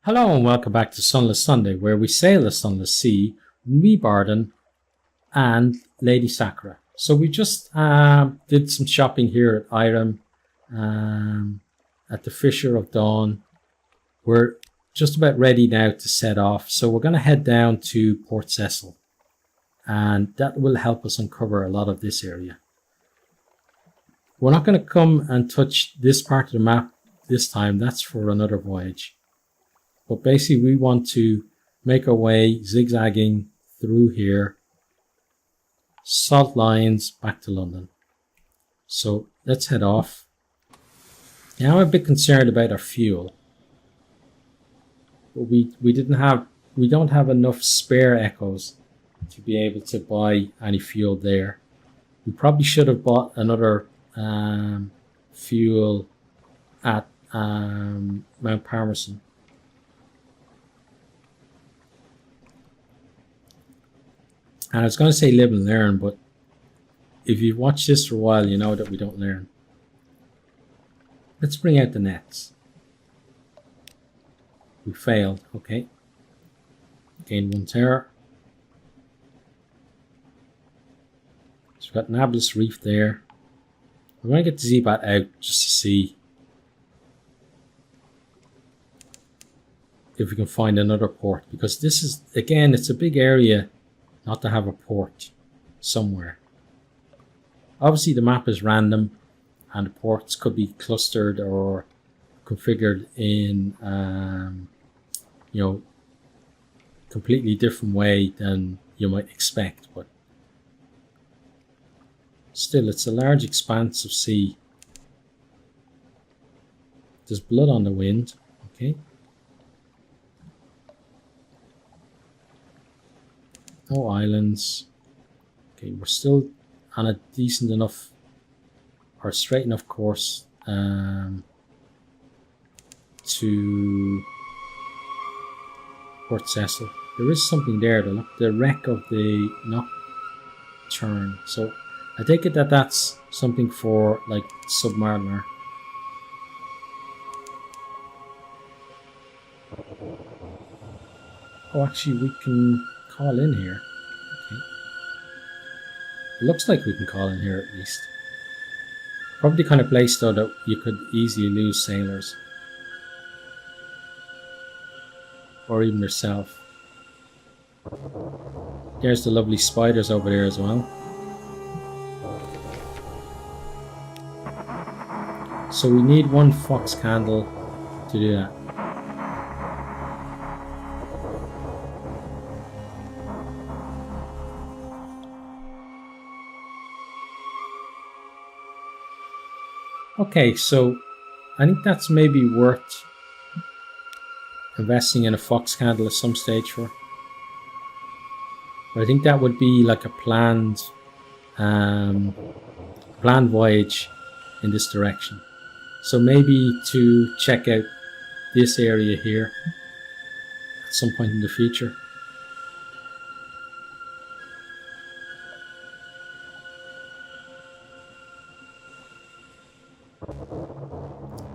Hello and welcome back to Sunless Sunday, where we sail the Sunless Sea, me Bardon and Lady Sakura. So we just did some shopping here at Irem, at the Fisher of Dawn. We're just about ready now to set off, so we're going to head down to Port Cecil, and that will help us uncover a lot of this area. We're not going to come and touch this part of the map this time, that's for another voyage. But basically we want to make our way zigzagging through here, salt lines back to London. So let's head off. Now I'm a bit concerned about our fuel. But we don't have enough spare echoes to be able to buy any fuel there. We probably should have bought another fuel at Mount Palmerston. And I was going to say live and learn, but if you've watched this for a while, you know that we don't learn. Let's bring out the nets. We failed, okay. Gained 1 terror. So we've got Nablus Reef there. We're going to get the Z-Bat out just to see if we can find another port. Because this is, again, it's a big area not to have a port somewhere. Obviously the map is random and the ports could be clustered or configured in completely different way than you might expect, but still it's a large expanse of sea. There's blood on the wind, okay. No islands. Okay, we're still on a decent enough or straight enough course to Port Cecil. There is something there, the wreck of the Nocturne. So I take it that that's something for like Submariner. Oh, actually we can call in here. Okay. It looks like we can call in here at least. Probably the kind of place though that you could easily lose sailors. Or even yourself. There's the lovely spiders over there as well. So we need 1 fox candle to do that. Okay, so I think that's maybe worth investing in a fox candle at some stage for. But I think that would be like a planned voyage in this direction. So maybe to check out this area here at some point in the future.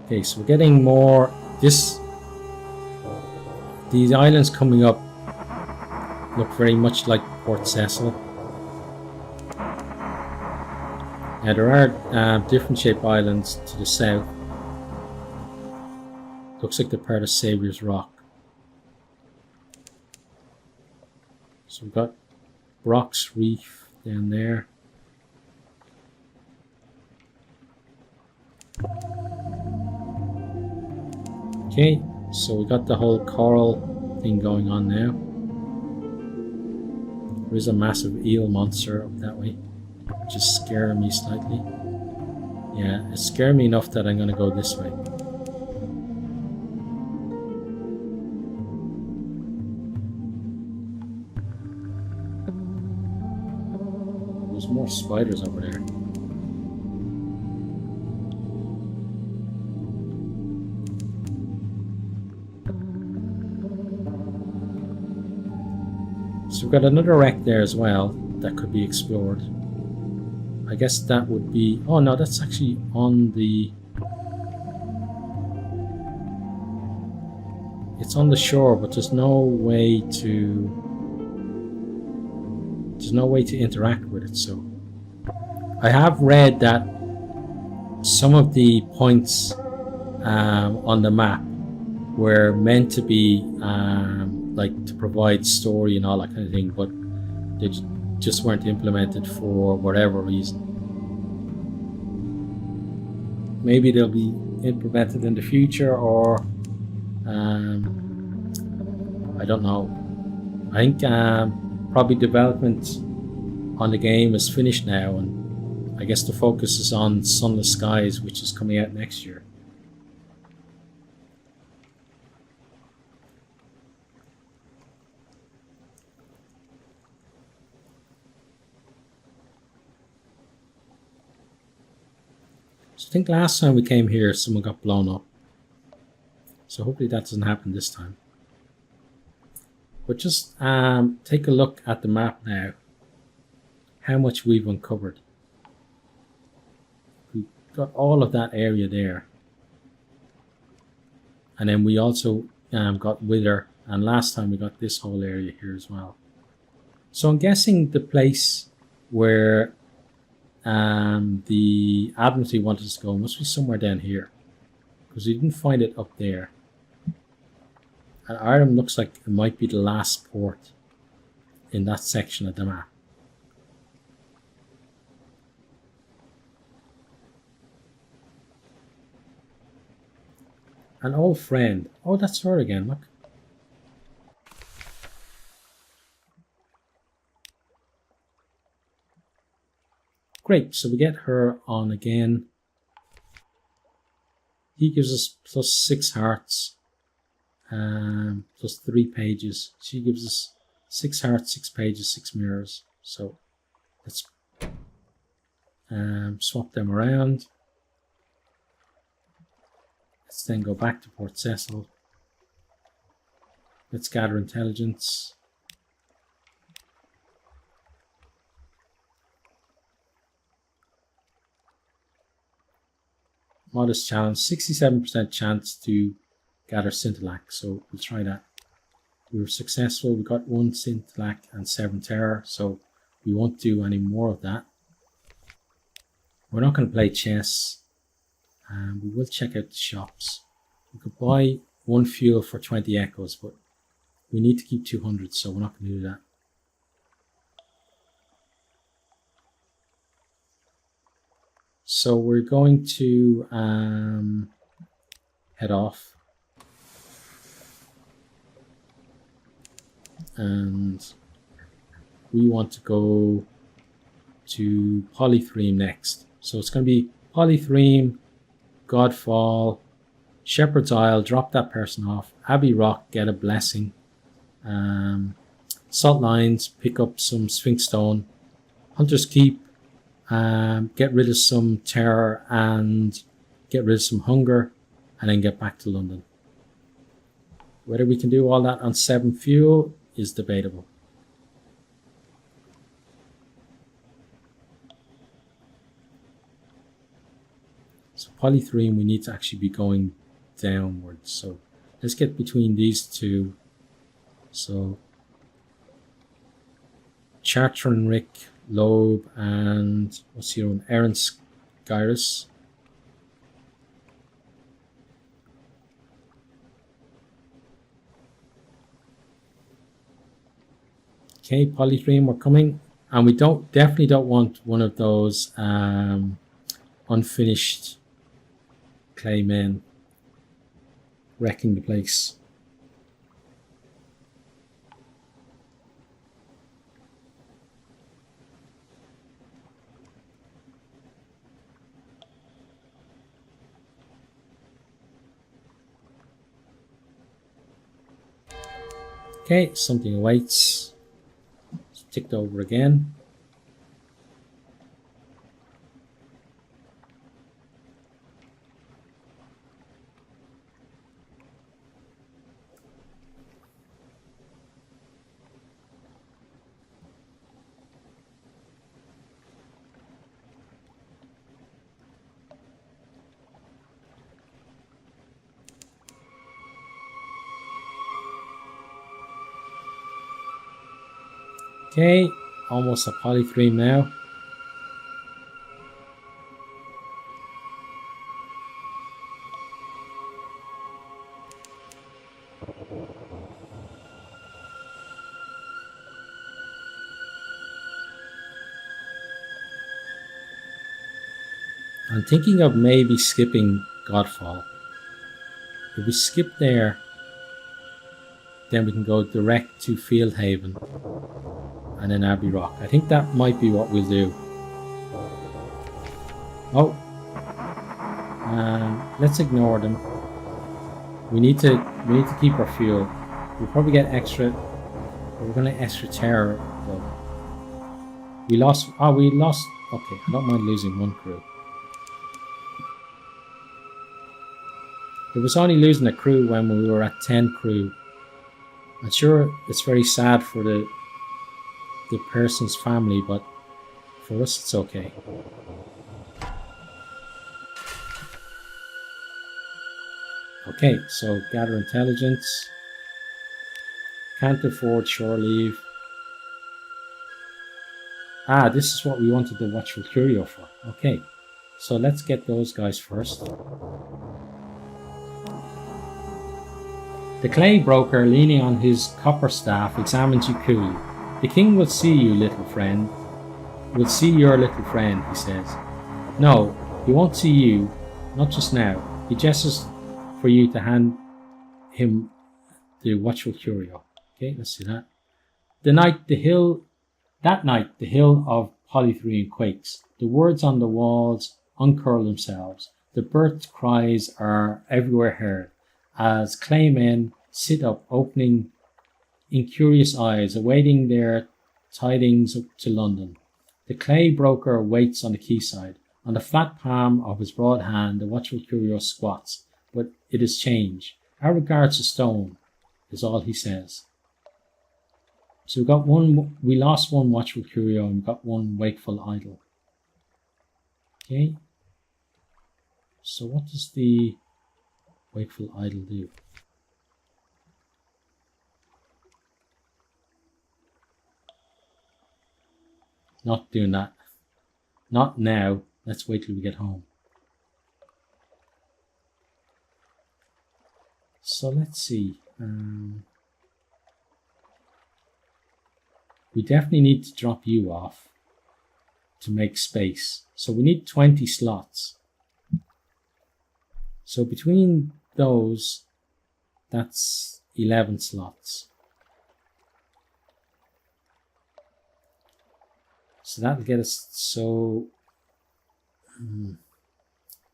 Okay, so we're getting more. These islands coming up look very much like Port Cecil. Now there are different shaped islands to the south. Looks like they're part of Saviour's Rock. So we've got Brock's Reef down there. Okay, so we got the whole coral thing going on now. There is a massive eel monster up that way, which is scaring me slightly. Yeah, it's scaring me enough that I'm going to go this way. There's more spiders over there. So we've got another wreck there as well that could be explored. I guess that would be... oh no, that's actually on the... It's on the shore, but there's no way to interact with it. So I have read that some of the points on the map were meant to be like to provide story and all that kind of thing, but they just weren't implemented for whatever reason. Maybe they'll be implemented in the future, or I don't know. I think probably development on the game is finished now, and I guess the focus is on Sunless Skies, which is coming out next year. So I think last time we came here, someone got blown up. So hopefully that doesn't happen this time. But just take a look at the map now. How much we've uncovered. We've got all of that area there. And then we also got Wither. And last time we got this whole area here as well. So I'm guessing the place where the Admiralty wanted us to go must be somewhere down here, because we didn't find it up there. And Ireland looks like it might be the last port in that section of the map. An old friend. Oh, that's her again, look. Great, so we get her on again. He gives us plus 6 hearts. Plus 3 pages. She gives us 6 hearts, 6 pages, 6 mirrors. So let's swap them around. Let's then go back to Port Cecil. Let's gather intelligence. Modest challenge, 67% chance to gather Scintillac, so we'll try that. We were successful, we got 1 Scintillac and 7 Terror, so we won't do any more of that. We're not going to play chess, and we will check out the shops. We could buy 1 fuel for 20 echoes, but we need to keep 200, so we're not going to do that. So we're going to head off. And we want to go to Polythreme next. So it's going to be Polythreme, Godfall, Shepherd's Isle, drop that person off, Abbey Rock, get a blessing, Salt Lines, pick up some Sphinx Stone, Hunter's Keep, get rid of some terror and get rid of some hunger, and then get back to London. Whether we can do all that on 7 fuel is debatable. So Polythreme, we need to actually be going downwards. So let's get between these two. So Chartranrick, Loeb, and what's your own? Aaron Skyrus. Okay, Polythreme, we're coming, and we definitely don't want one of those unfinished clay men wrecking the place. Okay, something awaits. It's ticked over again. Okay, almost a polythreme now. I'm thinking of maybe skipping Godfall. If we skip there, then we can go direct to Fieldhaven and then Abbey Rock. I think that might be what we'll do. Oh, let's ignore them. We need to keep our fuel. We'll probably get extra. We're gonna extra terror though. We lost. Oh, we lost. Okay, I don't mind losing one crew. It was only losing a crew when we were at 10 crew. I'm sure it's very sad for the person's family, but for us it's okay. Okay, so gather intelligence. Can't afford shore leave. Ah, this is what we wanted the Watchful Curio for. Okay, so let's get those guys first. The clay broker, leaning on his copper staff, examines you coolly. The king will see you, little friend. Will see your little friend, he says. No, he won't see you, not just now. He gestures for you to hand him the Watchful Curio. Okay, let's see that. That night, the hill of Polythrene quakes. The words on the walls uncurl themselves. The bird cries are everywhere heard, as claymen sit up, opening incurious eyes, awaiting their tidings to London. The clay broker waits on the quayside. On the flat palm of his broad hand, the Watchful Curio squats, but it is change. Our regards to stone, is all he says. So we lost one Watchful Curio and got one Wakeful Idol. Okay. So what does the Wakeful Idol do? Not doing that. Not now. Let's wait till we get home. So let's see. We definitely need to drop you off to make space. So we need 20 slots. So between those, that's 11 slots. So that'll get us, so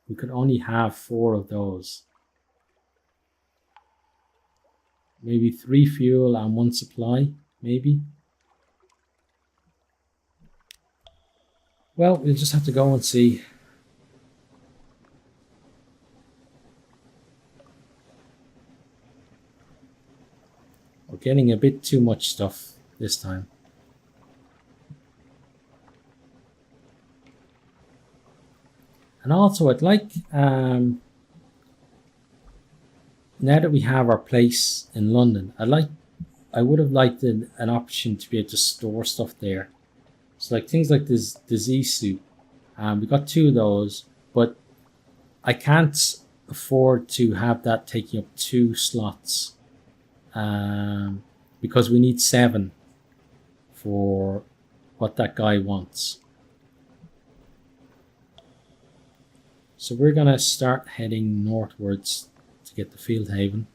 we could only have 4 of those. Maybe 3 fuel and 1 supply, maybe. Well, we'll just have to go and see. We're getting a bit too much stuff this time. And also I'd like, now that we have our place in London, I would have liked an option to be able to store stuff there. So like things like this disease suit, we got 2 of those, but I can't afford to have that taking up 2 slots, because we need 7 for what that guy wants. So we're gonna start heading northwards to get to Fieldhaven.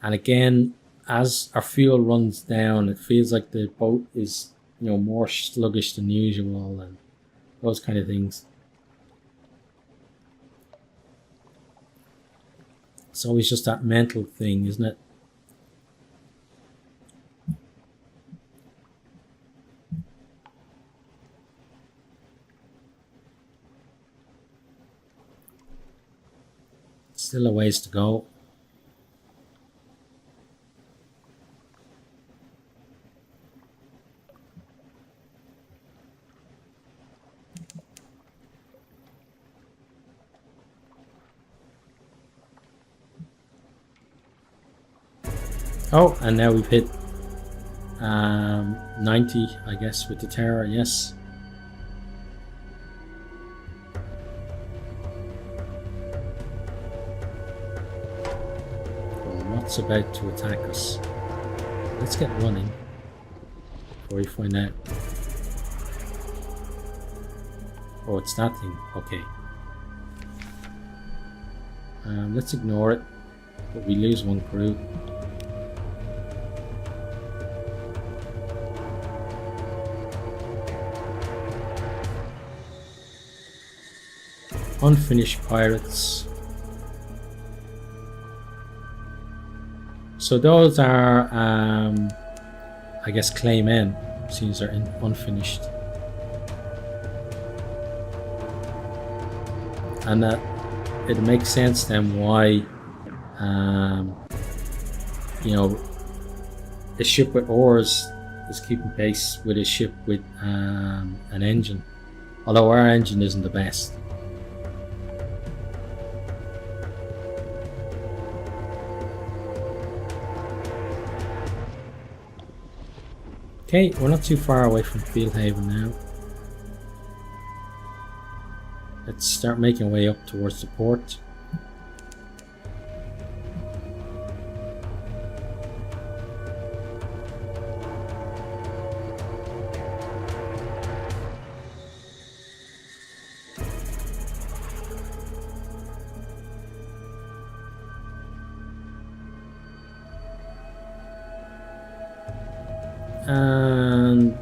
And again, as our fuel runs down, it feels like the boat is, more sluggish than usual and those kind of things. It's always just that mental thing, isn't it? Still a ways to go. Oh, and now we've hit 90, I guess, with the terror. Yes. Well, what's about to attack us? Let's get running before we find out. Oh, it's that thing. Okay. Let's ignore it, but we lose one crew. Unfinished pirates. So those are, I guess, claymen, since they're unfinished. And that it makes sense then why, you know, a ship with oars is keeping pace with a ship with an engine. Although our engine isn't the best. Okay, we're not too far away from Fieldhaven now. Let's start making our way up towards the port. And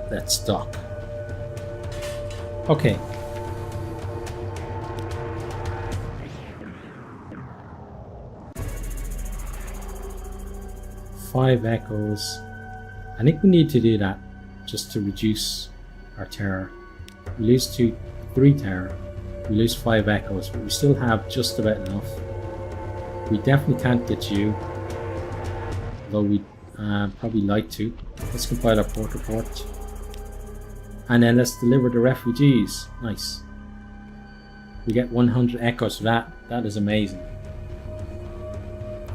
let's dock. Okay. Five echoes. I think we need to do that just to reduce our terror. We lose 3 terror. We lose 5 echoes, but we still have just about enough. We definitely can't get you, though we probably like to. Let's compile our port report. And then let's deliver the refugees. Nice. We get 100 echoes for that. That is amazing.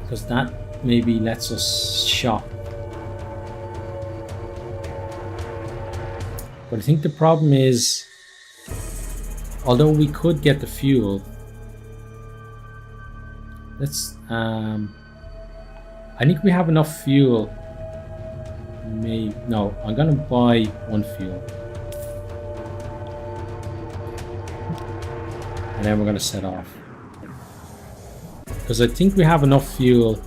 Because that maybe lets us shop. But I think the problem is, although we could get the fuel, let's I think we have enough fuel. No, I'm gonna buy 1 fuel. And then we're gonna set off. Because I think we have enough fuel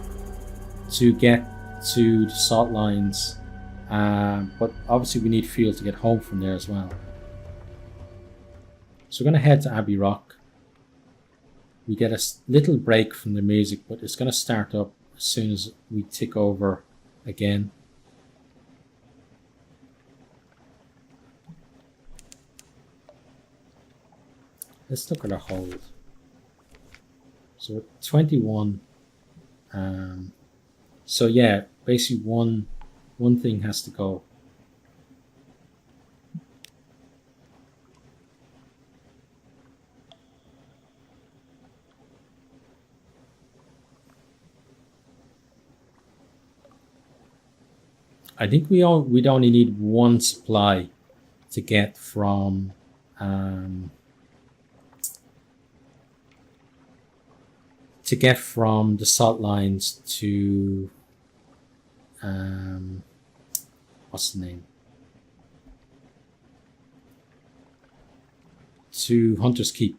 to get to the salt lines. But obviously we need fuel to get home from there as well. So we're gonna head to Abbey Rock. We get a little break from the music, but it's gonna start up as soon as we tick over again. Let's look at our hold. So we're 21. So yeah, basically one thing has to go. I think we'd only need 1 supply to get from the salt lines to what's the name? To Hunter's Keep.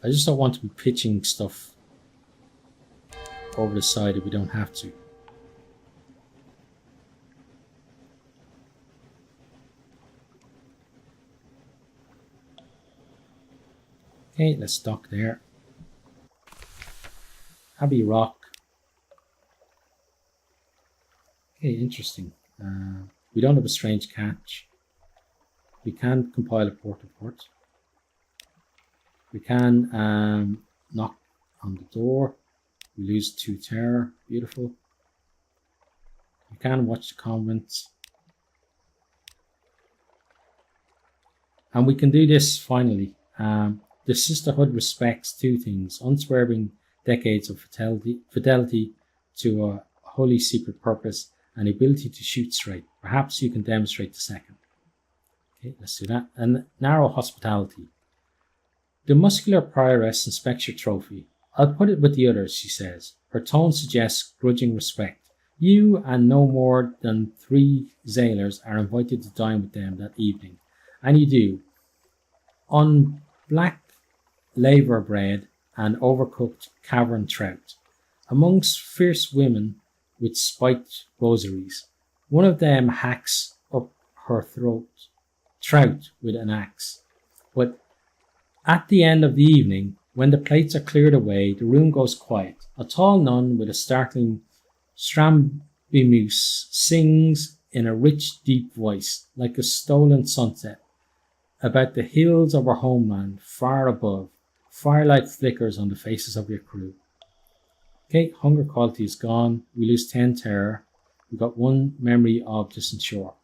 I just don't want to be pitching stuff over the side if we don't have to. Okay, let's dock there. Abbey Rock. Okay, interesting. We don't have a strange catch. We can compile a port report. We can knock on the door. We lose 2 terror. Beautiful. We can watch the convent. And we can do this finally. The sisterhood respects two things: unswerving decades of fidelity to a wholly secret purpose, and the ability to shoot straight. Perhaps you can demonstrate the second. Okay, let's do that. And narrow hospitality. The muscular prioress inspects your trophy. I'll put it with the others, she says. Her tone suggests grudging respect. You and no more than 3 sailors are invited to dine with them that evening. And you do. On black laver bread and overcooked cavern trout. Amongst fierce women with spiked rosaries. One of them hacks up her trout with an axe. But at the end of the evening, when the plates are cleared away, the room goes quiet. A tall nun with a startling strambimuse sings in a rich, deep voice, like a stolen sunset, about the hills of our homeland, far above. Firelight flickers on the faces of your crew. Okay, hunger quality is gone. We lose 10 terror. We got 1 memory of distant shore.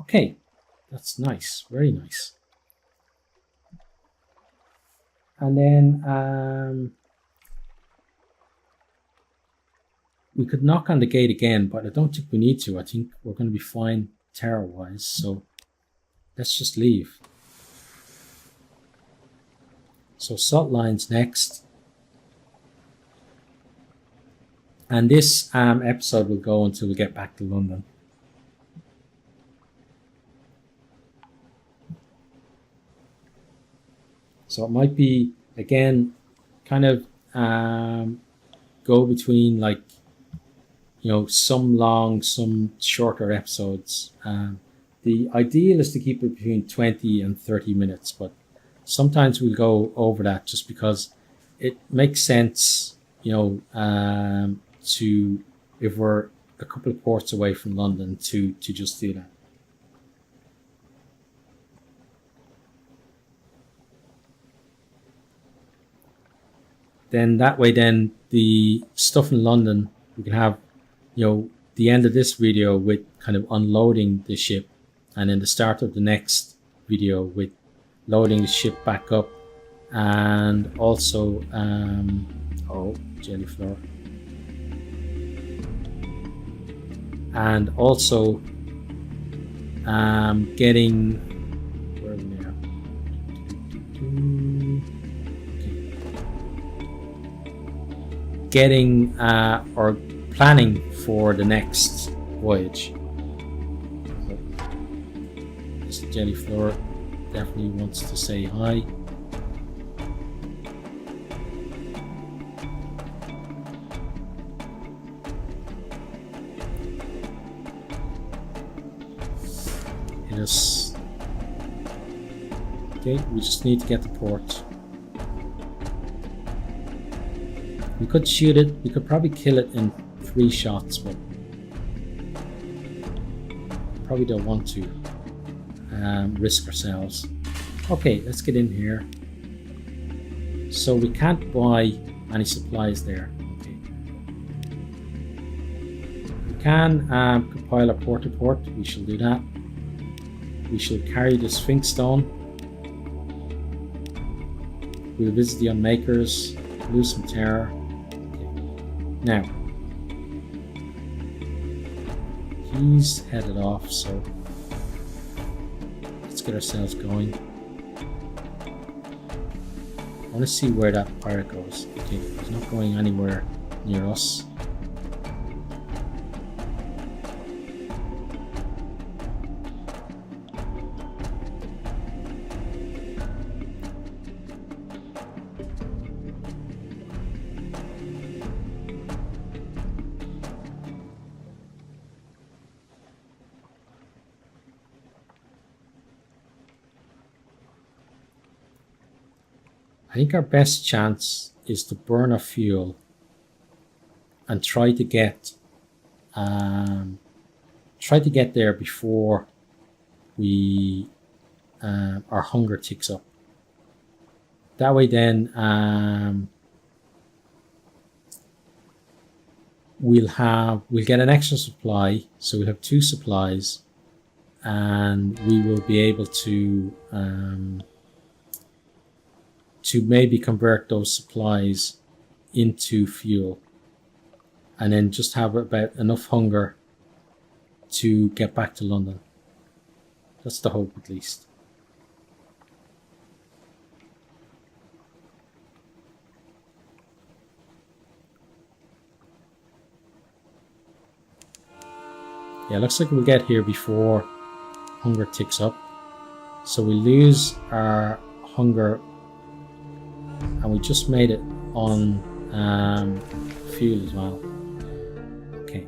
Okay, that's nice, very nice. And then we could knock on the gate again, but I don't think we need to. I think we're going to be fine terror-wise, so let's just leave. So salt lines next. And this episode will go until we get back to London. So it might be, again, kind of go between, like, you know, some long, some shorter episodes. The ideal is to keep it between 20 and 30 minutes, but sometimes we'll go over that just because it makes sense, you know, to, if we're a couple of ports away from London, to just do that. Then that way, then the stuff in London, we can have, you know, the end of this video with kind of unloading the ship, and then the start of the next video with loading the ship back up, and also jelly floor, and also getting, where are we now? Getting or planning for the next voyage. So, this jelly floor definitely wants to say hi. Hit us. Okay, we just need to get the port. We could shoot it, we could probably kill it in 3 shots, but probably don't want to risk ourselves. Okay, let's get in here. So we can't buy any supplies there. Okay. We can compile a port to port, we shall do that. We shall carry the Sphinx Stone. We'll visit the Unmakers, lose some terror. Now, he's headed off, so let's get ourselves going. I want to see where that pirate goes. Okay, he's not going anywhere near us. I think our best chance is to burn our fuel and try to get there before we our hunger ticks up. That way, then we'll get an extra supply, so we'll have 2 supplies, and we will be able to to maybe convert those supplies into fuel, and then just have about enough hunger to get back to London. That's the hope, at least. Yeah, looks like we'll get here before hunger ticks up. So we lose our hunger, and we just made it on fuel as well. Okay.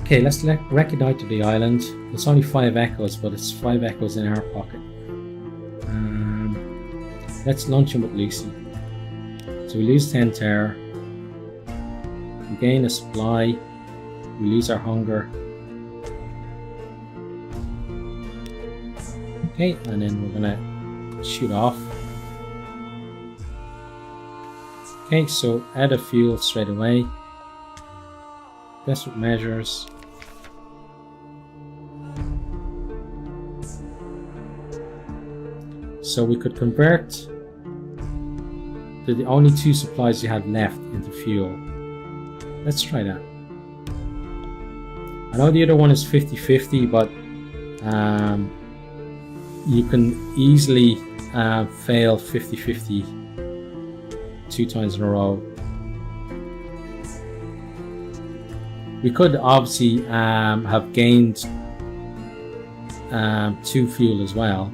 Okay, let's reconnoiter the island. It's only 5 echoes, but it's 5 echoes in our pocket. Let's luncheon with Lucy. So we lose 10 terror. We gain a supply. We lose our hunger. Okay, and then we're gonna shoot off. Okay, so add a fuel straight away. Desperate measures. So we could convert the only 2 supplies you had left into fuel. Let's try that. I know the other one is 50-50, but you can easily fail 50-50 2 times in a row. We could obviously have gained 2 fuel as well.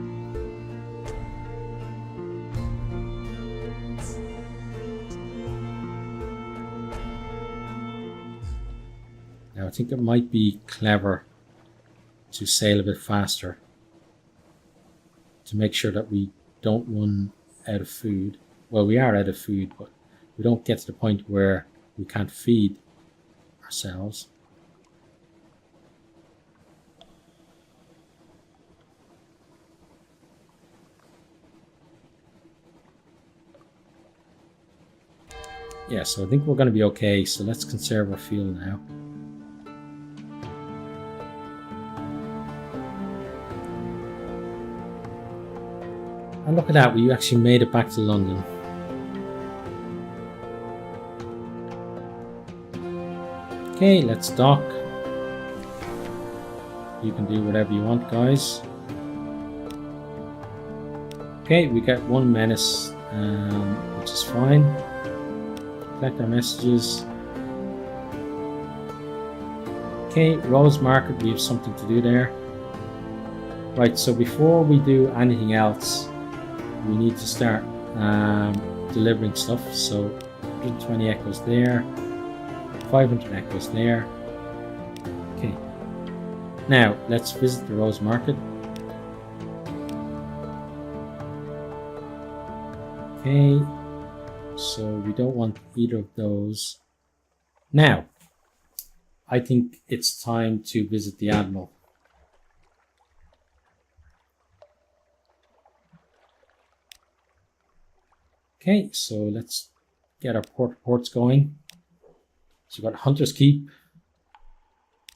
Now I think it might be clever to sail a bit faster to make sure that we don't run out of food. Well, we are out of food, but we don't get to the point where we can't feed ourselves. Yeah, so I think we're going to be okay, so let's conserve our fuel now. And look at that, we actually made it back to London. Okay, let's dock. You can do whatever you want, guys. Okay, we get 1 menace, which is fine. Collect our messages. Okay, Rose Market, we have something to do there. Right, so before we do anything else, we need to start delivering stuff. So 120 echoes there, 500 echoes there. Okay, now let's visit the Rose Market. Okay, so we don't want either of those. Now, I think it's time to visit the Admiral. Okay, so let's get our port reports going. So we've got Hunter's Keep,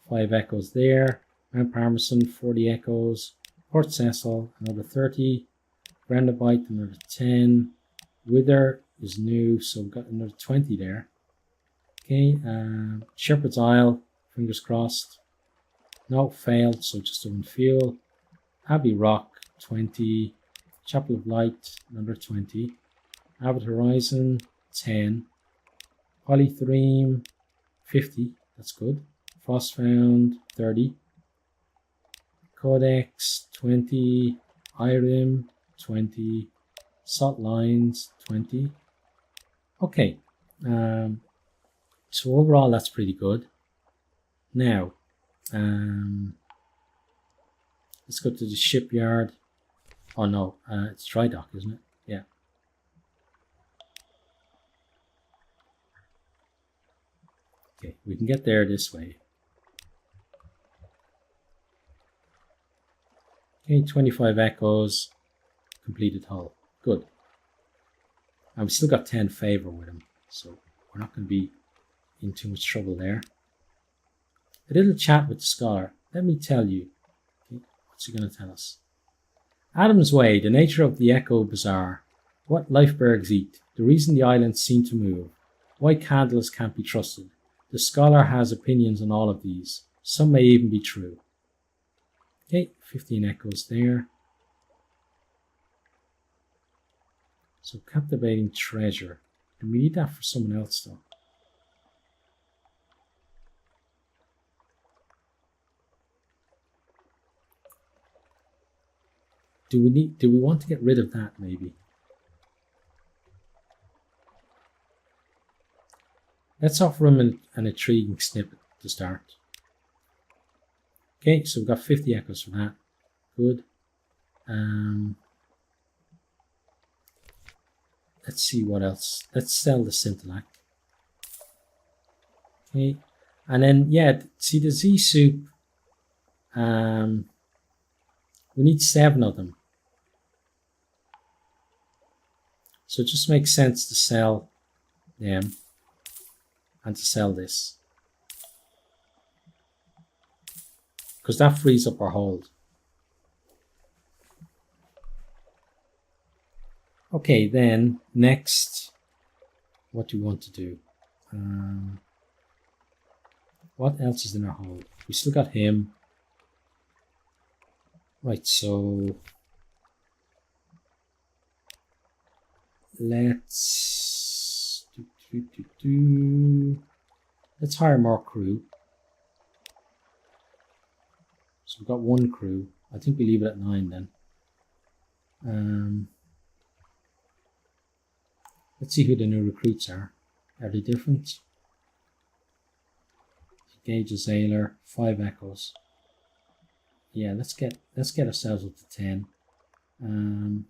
5 echoes there. Mount Palmerston, 40 echoes. Port Cecil, another 30. Brandabite, another 10. Wither is new, so we've got another 20 there. Okay, Shepherd's Isle, fingers crossed. No, failed, so just on fuel. Abbey Rock, 20. Chapel of Light, another 20. Abbott Horizon, 10. Polythreme, 50. That's good. Frostfound, 30. Codex, 20. Irim, 20. Salt Lines, 20. Okay. So overall, that's pretty good. Now, let's go to the shipyard. Oh no, it's dry dock, isn't it? Yeah. Okay, we can get there this way. Okay, 25 echoes, completed hull. Good. And we still got 10 favor with him, so we're not going to be in too much trouble there. A little chat with the scholar. Let me tell you. Okay, what's he going to tell us? Adam's Way, the nature of the echo bazaar. What lifebergs eat. The reason the islands seem to move. Why candles can't be trusted. The scholar has opinions on all of these. Some may even be true. Okay, 15 echoes there. So captivating treasure. Do we need that for someone else though? Do we want to get rid of that maybe? Let's offer him an intriguing snippet to start. Okay, so we've got 50 echoes for that. Good. Let's see what else. Let's sell the Scintillac. Okay. And then, yeah, see the Z soup. We need 7 of them. So it just makes sense to sell them and to sell this. Because that frees up our hold. Okay, then next, what do we want to do? What else is in our hold? We still got him. Right, so let's let's hire more crew. So we've got 1 crew. I think we leave it at 9 then. Let's see who the new recruits are. Are they different? Engage a sailor, 5 echoes. Yeah, let's get ourselves up to 10. Then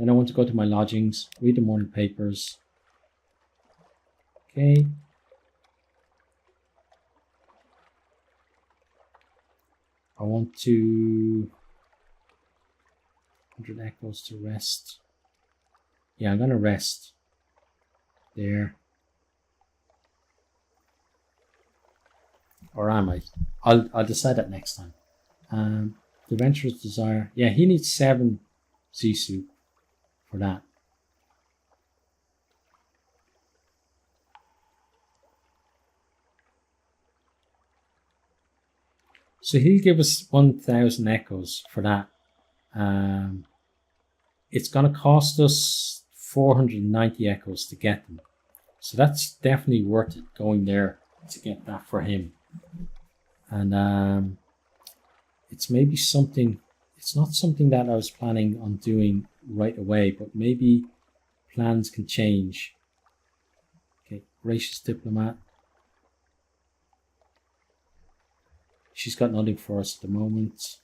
I want to go to my lodgings, read the morning papers. Okay. I want to 100 echoes to rest. Yeah, I'm gonna rest there. Or am I? I'll decide that next time. The Venturer's Desire. Yeah, he needs 7 sea soup for that. So he'll give us 1,000 echoes for that. It's going to cost us 490 echoes to get them. So that's definitely worth it going there to get that for him. And it's maybe something, it's not something that I was planning on doing right away, but maybe plans can change. Okay, gracious diplomat. She's got nothing for us at the moment.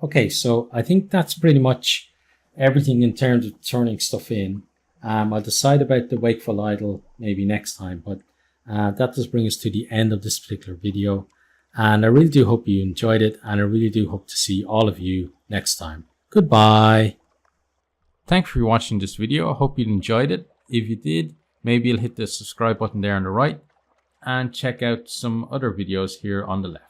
Okay, so I think that's pretty much everything in terms of turning stuff in. I'll decide about the Wakeful Idol maybe next time, but that does bring us to the end of this particular video. And I really do hope you enjoyed it, and I really do hope to see all of you next time. Goodbye. Thanks for watching this video. I hope you enjoyed it. If you did, maybe you'll hit the subscribe button there on the right and check out some other videos here on the left.